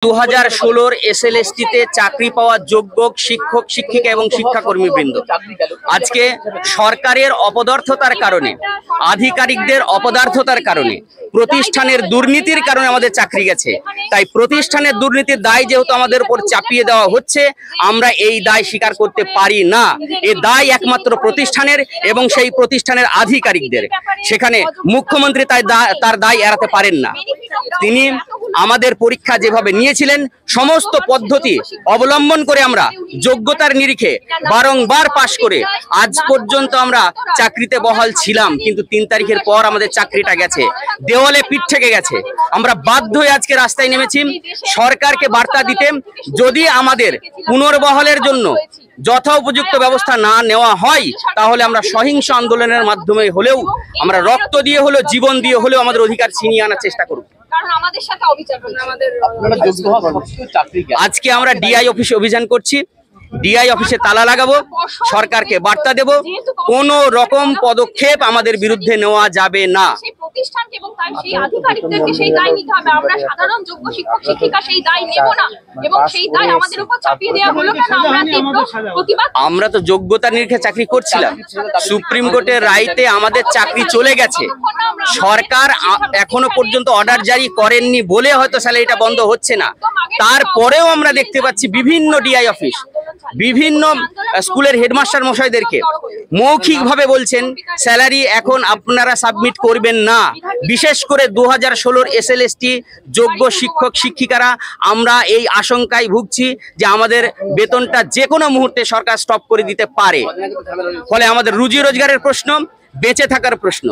2016 SLST-তে চাকরি পাওয়া যোগ্য শিক্ষক শিক্ষিকা এবং শিক্ষাকর্মীবৃন্দ আজকে সরকারের অপদার্থতার কারণে, আধিকারিকদের অপদার্থতার কারণে, প্রতিষ্ঠানের দুর্নীতির কারণে আমাদের চাকরি গেছে। তাই প্রতিষ্ঠানের দুর্নীতির দায় যেহেতু আমাদের উপর চাপিয়ে দেওয়া হচ্ছে, আমরা এই দায় স্বীকার করতে পারি না। এই দায় একমাত্র প্রতিষ্ঠানের এবং সেই প্রতিষ্ঠানের আধিকারিকদের। সেখানে মুখ্যমন্ত্রী তার দায় এড়াতে পারেন না। তিনি আমাদের পরীক্ষা যেভাবে নিয়েছিলেন, সমস্ত পদ্ধতি অবলম্বন করে আমরা যোগ্যতার নিরিখে বারংবার পাশ করে আজ পর্যন্ত আমরা চাকরিতে বহাল ছিলাম। কিন্তু 3 তারিখের পর আমাদের চাকরিটা গেছে, দেওয়ালে পিঠ থেকে গেছে। আমরা বাধ্য হয়ে আজকে রাস্তায় নেমেছি সরকারকে বার্তা দিতে, যদি আমাদের পুনর্বহালের জন্য যথোপযুক্ত ব্যবস্থা না নেওয়া হয়, তাহলে আমরা সহিংস আন্দোলনের মাধ্যমে হলেও, আমরা রক্ত দিয়ে হলেও, জীবন দিয়ে হলেও আমাদের অধিকার ছিনিয়ে আনার চেষ্টা করব। আজকে আমরা ডিআই অফিসে অভিযান করছি, ডিআই অফিসে তালা লাগাবো, সরকারকে বার্তা দেব, কোনো রকম পদক্ষেপ আমাদের বিরুদ্ধে নেওয়া যাবে না। আমরা তো যোগ্যতা নিরিখে চাকরি করছিলাম, সুপ্রিম কোর্টের রায়তে আমাদের চাকরি চলে গেছে। সরকার এখনো পর্যন্ত অর্ডার জারি করেননি বলে হয়তো স্যালারিটা বন্ধ হচ্ছে না। তারপরেও আমরা দেখতে পাচ্ছি বিভিন্ন ডিআই অফিস, বিভিন্ন স্কুলের হেডমাস্টার মশাইদেরকে মৌখিকভাবে বলছেন স্যালারি এখন আপনারা সাবমিট করবেন না। বিশেষ করে 2016 SLST যোগ্য শিক্ষক শিক্ষিকারা আমরা এই আশঙ্কায় ভুগছি যে আমাদের বেতনটা যে কোনো মুহূর্তে সরকার স্টপ করে দিতে পারে। ফলে আমাদের রুজি রোজগারের প্রশ্ন, বেঁচে থাকার প্রশ্ন।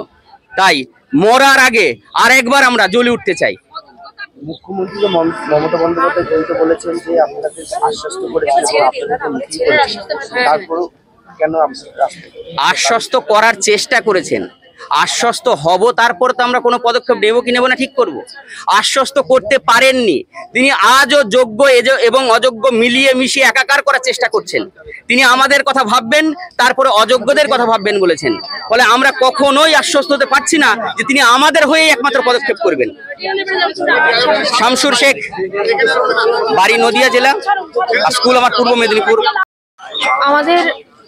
তাই মরার আগে আরেকবার আমরা জ্বলে উঠতে চাই। মুখ্যমন্ত্রী মমতা বন্দ্যোপাধ্যায় বলেছেন যে আপনাদের আশ্বস্ত করেছেন, তারপরও কেন আশ্বস্ত করার চেষ্টা করেছেন? আশ্বস্ত হব, তারপর তো আমরা কোনো পদক্ষেপ নেব কি নেব না ঠিক করব। আশ্বস্ত করতে পারেননি। তিনি আজও যোগ্য এবং অযোগ্য মিলিয়ে মিশিয়ে একাকার করার চেষ্টা করছেন। তিনি আমাদের কথা ভাববেন, তারপরে অযোগ্যদের কথা ভাববেন বলেছেন। ফলে আমরা কখনোই আশ্বস্ত হতে পারছি না যে তিনি আমাদের হয়ে একমাত্র পদক্ষেপ করবেন। শামসুর শেখ, বাড়ি নদিয়া জেলা, স্কুল আমার পূর্ব মেদিনীপুর। আমাদের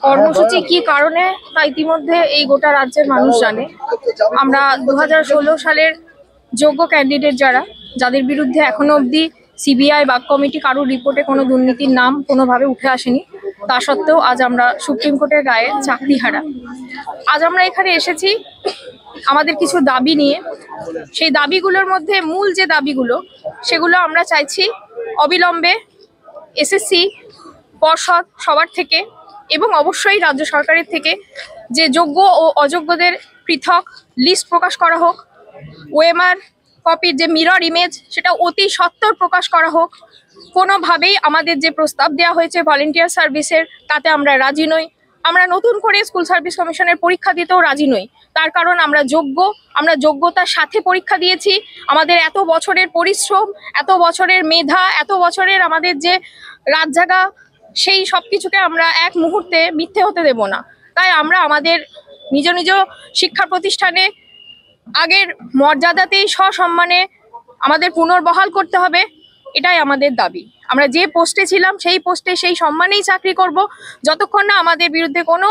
কর্মসূচি কি কারণে তা ইতিমধ্যে এই গোটা রাজ্যের মানুষ জানে। আমরা 2016 সালের যোগ্য ক্যান্ডিডেট যাদের বিরুদ্ধে এখনো অবধি সিবিআই বা কমিটি কারোর রিপোর্টে কোনো দুর্নীতির নাম কোনোভাবে উঠে আসেনি, তা সত্ত্বেও আজ আমরা সুপ্রিম কোর্টের রায়ে চাকরি হারা। আজ আমরা এখানে এসেছি আমাদের কিছু দাবি নিয়ে। সেই দাবিগুলোর মধ্যে মূল যে দাবিগুলো, সেগুলো আমরা চাইছি অবিলম্বে এসএসসি পর্ষদ সবার থেকে এবং অবশ্যই রাজ্য সরকারের থেকে যে যোগ্য ও অযোগ্যদের পৃথক লিস্ট প্রকাশ করা হোক। ওএমআর কপির যে মিরর ইমেজ, সেটা অতি সত্বর প্রকাশ করা হোক। কোনোভাবেই আমাদের যে প্রস্তাব দেওয়া হয়েছে ভলেন্টিয়ার সার্ভিসের, তাতে আমরা রাজি নই। আমরা নতুন করে স্কুল সার্ভিস কমিশনের পরীক্ষা দিতেও রাজি নই। তার কারণ আমরা যোগ্য, আমরা যোগ্যতার সাথে পরীক্ষা দিয়েছি। আমাদের এত বছরের পরিশ্রম, এত বছরের মেধা, এত বছরের আমাদের যে রাত জাগা, সেই সব কিছুকে আমরা এক মুহূর্তে মিথ্যে হতে দেব না। তাই আমরা আমাদের নিজ নিজ শিক্ষা প্রতিষ্ঠানে আগের মর্যাদাতেই সসম্মানে আমাদের পুনর্বহাল করতে হবে, এটাই আমাদের দাবি। আমরা যে পোস্টে ছিলাম সেই পোস্টে সেই সম্মানেই চাকরি করব। যতক্ষণ না আমাদের বিরুদ্ধে কোনো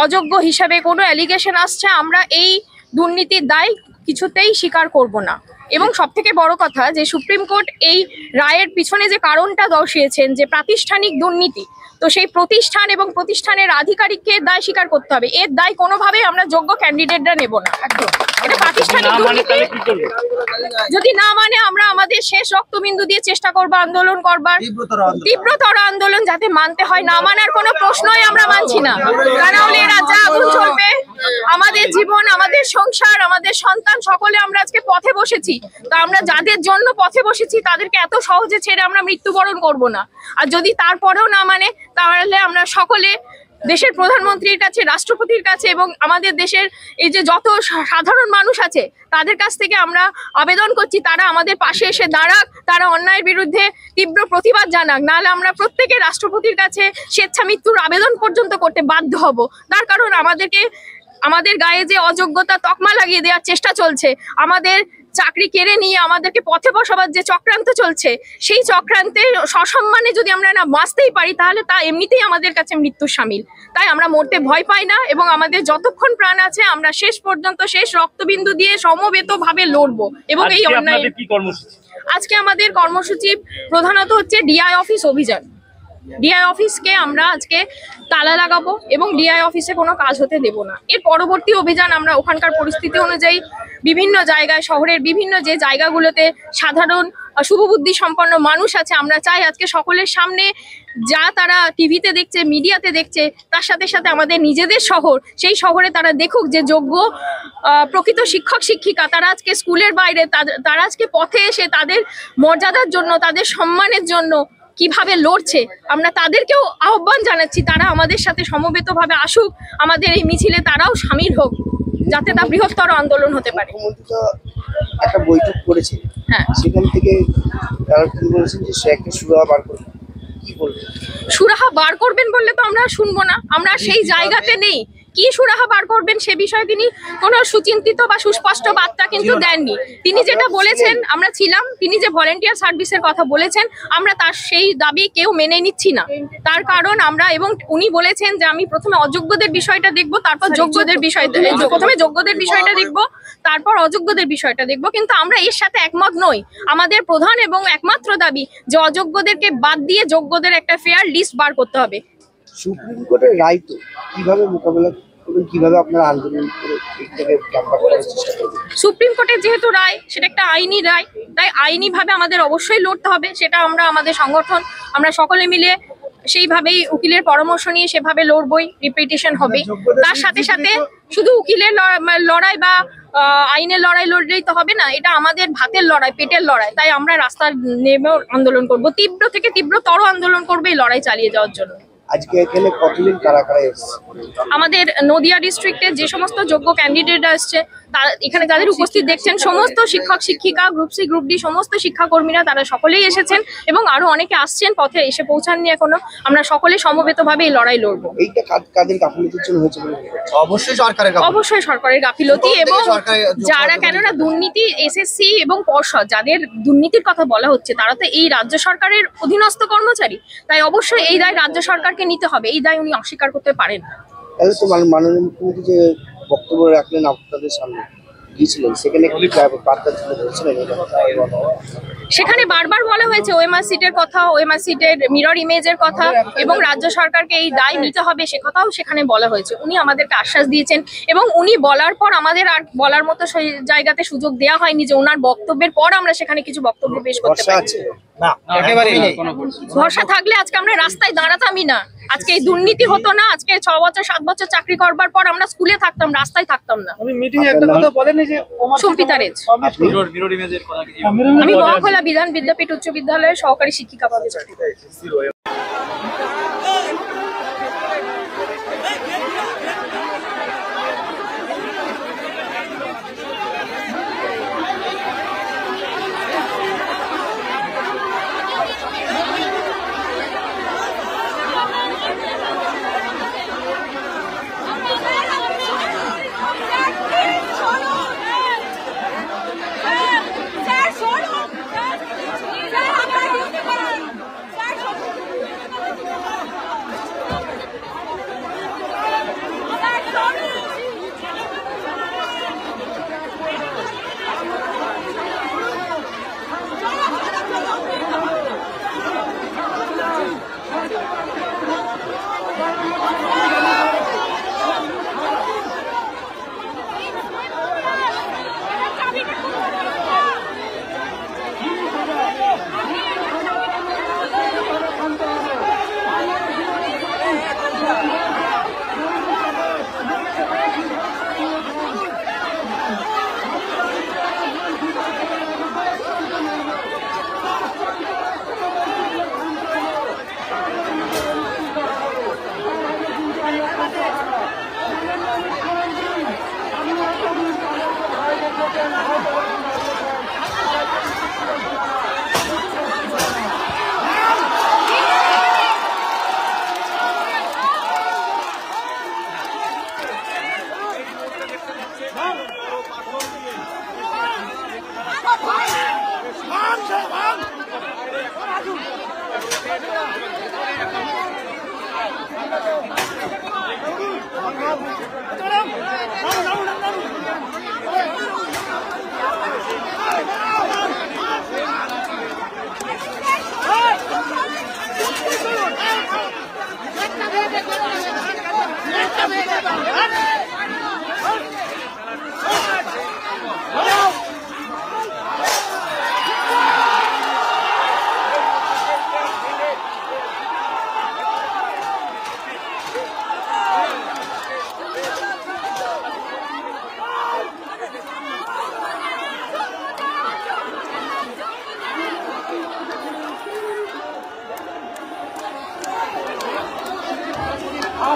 অযোগ্য হিসাবে কোনো অ্যালিগেশন আসছে, আমরা এই দুর্নীতির দায় কিছুতেই স্বীকার করব না। এবং সবথেকে বড় কথা, যে সুপ্রিম কোর্ট এই রায়ের পিছনে যে কারণটা দর্শিয়েছেন যে প্রাতিষ্ঠানিক দুর্নীতি, তো সেই প্রতিষ্ঠান এবং প্রতিষ্ঠানের আধিকারিককে দায় স্বীকার করতে হবে। এর দায় কোনোভাবেই আমরা যোগ্য ক্যান্ডিডেটরা নেব না। এটা প্রাতিষ্ঠানিক দুর্নীতি যদি না মানে, আমরা আমাদের শেষ রক্তবিন্দু দিয়ে চেষ্টা করবো আন্দোলন করবার, তীব্রতর আন্দোলন যাতে মানতে হয়। না মানার কোনো প্রশ্নই আমরা মানছি না, তা না হলে রাজ্যে আগুন চলবে। আমাদের জীবন, আমাদের সংসার, আমাদের সন্তান, সকলে আমরা আজকে পথে বসেছি। তা আমরা যাদের জন্য পথে বসেছি তাদেরকে এত সহজে ছেড়ে আমরা মৃত্যুবরণ করব না। আর যদি তারপরেও না মানে, তাহলে আমরা সকলে দেশের প্রধানমন্ত্রীর কাছে, রাষ্ট্রপতির কাছে এবং আমাদের দেশের এই যে যত সাধারণ মানুষ আছে তাদের কাছ থেকে আমরা আবেদন করছি, তারা আমাদের পাশে এসে দাঁড়াক, তারা অন্যায়ের বিরুদ্ধে তীব্র প্রতিবাদ জানাক। নাহলে আমরা প্রত্যেকে রাষ্ট্রপতির কাছে স্বেচ্ছা মৃত্যুর আবেদন পর্যন্ত করতে বাধ্য হব। তার কারণ আমাদের গায়ে যে অযোগ্যতা তকমা লাগিয়ে দেওয়ার চেষ্টা চলছে, আমাদের চাকরি কেড়ে নিয়ে আমাদেরকে পথে বসাবার যে চক্রান্ত চলছে, সেই চক্রান্তে সসম্মানে যদি আমরা না বাঁচতেই পারি তাহলে তা এমনিতেই আমাদের কাছে মৃত্যুর শামিল। তাই আমরা মরতে ভয় পাই না এবং আমাদের যতক্ষণ প্রাণ আছে আমরা শেষ পর্যন্ত শেষ রক্তবিন্দু দিয়ে সমবেতভাবে লড়বো। এবং এই অন্যায় আজকে আমাদের কর্মসূচি প্রধানত হচ্ছে ডিআই অফিস অভিযান। ডিআই অফিসকে আমরা আজকে তালা লাগাবো এবং ডিআই অফিসে কোনো কাজ হতে দেব না। এর পরবর্তী অভিযান আমরা ওখানকার পরিস্থিতি অনুযায়ী বিভিন্ন জায়গায়, শহরের বিভিন্ন যে জায়গাগুলোতে সাধারণ শুভবুদ্ধি সম্পন্ন মানুষ আছে, আমরা চাই আজকে সকলের সামনে যা তারা টিভিতে দেখছে, মিডিয়াতে দেখছে, তার সাথে সাথে আমাদের নিজেদের শহর, সেই শহরে তারা দেখুক যে যোগ্য প্রকৃত শিক্ষক শিক্ষিকা তারা আজকে স্কুলের বাইরে, তারা আজকে পথে এসে তাদের মর্যাদার জন্য, তাদের সম্মানের জন্য কিভাবে লড়ছে। আমরা তাদেরকেও আহ্বান জানাচ্ছি তারা আমাদের সাথে সমবেতভাবে আসুক, আমাদের এই মিছিলে তারাও সামিল হোক, যাতে তা বৃহত্তর আন্দোলন হতে পারে। একটা বৈঠক করেছে, হ্যাঁ, সেখান থেকে তারা কি বলেছেন যে সে একটা সুরাহা বার করবে, কি বলবেন? সুরাহা বার করবেন বললে তো আমরা শুনবো না, আমরা সেই জায়গাতে নেই। কি সুরাহা বার করবেন সে বিষয়ে তিনি কোনো সুচিন্তিত বা সুস্পষ্ট বার্তা কিন্তু দেননি। তিনি যেটা বলেছেন, আমরা ছিলাম, তিনি যে ভলেন্টিয়ার সার্ভিসের কথা বলেছেন, আমরা তার সেই দাবি কেউ মেনে নিচ্ছি না। তার কারণ আমরা, এবং উনি বলেছেন যে আমি প্রথমে অযোগ্যদের বিষয়টা দেখবো, তারপর যোগ্যদের বিষয়টা, প্রথমে যোগ্যদের বিষয়টা দেখবো, তারপর অযোগ্যদের বিষয়টা দেখবো। কিন্তু আমরা এর সাথে একমত নই। আমাদের প্রধান এবং একমাত্র দাবি যে অযোগ্যদেরকে বাদ দিয়ে যোগ্যদের একটা ফেয়ার লিস্ট বার করতে হবে। সুপ্রিম কোর্টের রায় তো কিভাবে মোকাবেলা করবেন, কিভাবে আপনারা আন্দোলন করে এটাকে ক্যাম্পা করার চেষ্টা করবেন? সুপ্রিম কোর্টের যেহেতু রায়, সেটা একটা আইনি রায়, তাই আইনিভাবে আমাদের অবশ্যই লড়তে হবে। সেটা আমরা আমাদের সংগঠন, আমরা সকলে মিলে সেইভাবেই উকিলের পরামর্শ নিয়ে সেভাবে লড়বই, রিপিটিশন হবে। তার সাথে সাথে শুধু উকিলের লড়াই বা আইনের লড়াই লড়লেই তো হবে না, এটা আমাদের ভাতের লড়াই, পেটের লড়াই। তাই আমরা রাস্তায় নেমেও আন্দোলন করব, তীব্র থেকে তীব্রতর আন্দোলন করবো এই লড়াই চালিয়ে যাওয়ার জন্য। আজকে এখানে কতদিন কারা কারা এসেছে? আমাদের নদিয়া ডিস্ট্রিক্টের যে সমস্ত যোগ্য ক্যান্ডিডেট আসছে, এখানে যাদের উপস্থিত দেখছেন, সমস্ত শিক্ষক শিক্ষিকা, গ্রুপ সি গ্রুপ ডি সমস্ত শিক্ষাকর্মীরা, তারা সকলেই এসেছেন এবং আরো অনেকে আসছেন, পথে এসে পৌঁছাননি এখনো। আমরা সকলে সমবেতভাবে এই লড়াই লড়বো। এইটা কাদের গাফিলতির জন্য হয়েছে বলে? অবশ্যই সরকারের গাফিলতি এবং যারা, কেননা দুর্নীতি, এসএসসি এবং পর্ষদ, যাদের দুর্নীতির কথা বলা হচ্ছে তারা তো এই রাজ্য সরকারের অধীনস্থ কর্মচারী। তাই অবশ্যই এই দায় রাজ্য সরকারকে নিতে হবে, এই দায় উনি অস্বীকার করতে পারেন না। তাহলে তো মাননীয় মুখ্যমন্ত্রী যে বক্তব্য রাখলেন আপনাদের সামনে গিয়েছিলেন, সেখানে কি বার্তা তুলে ধরেছিলেন? সেখানে বারবার বলা হয়েছে ওএমআর সিটের কথা, ওএমআর সিটের মিরর ইমেজের কথা এবং রাজ্য সরকারকে এই দায় নিতে হবে সে কথাও সেখানে বলা হয়েছে। উনি আমাদেরকে আশ্বাস দিয়েছেন এবং উনি বলার পর আমাদের আর বলার মতো সেই জায়গাতে সুযোগ দেওয়া হয়নি যে ওনার বক্তব্যের পর আমরা সেখানে কিছু বক্তব্য পেশ করতে পারি। ভরসা থাকলে আজকে আমরা রাস্তায় দাঁড়াতামই না, আজকে এই দুর্নীতি হতো না, আজকে 6 বছর 7 বছর চাকরি করবার পর আমরা স্কুলে থাকতাম, রাস্তায় থাকতাম না। সুম্পিতা রেজ, আমি মহাখোলা বিধান বিদ্যাপীঠ উচ্চ বিদ্যালয়ের সহকারী শিক্ষিকা পদে চাকরি করি।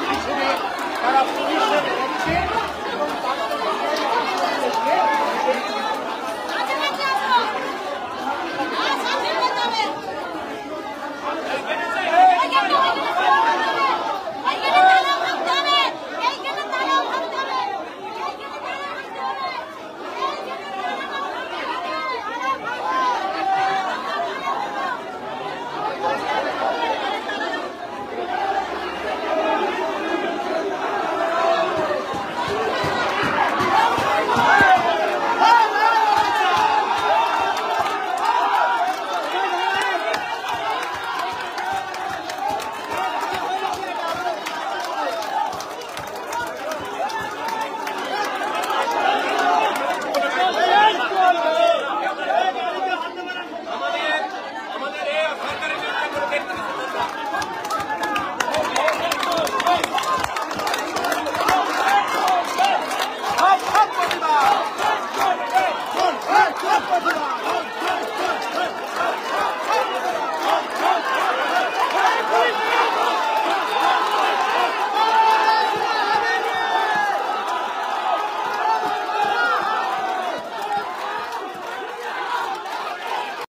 পিছনে তারা পজিশন করছে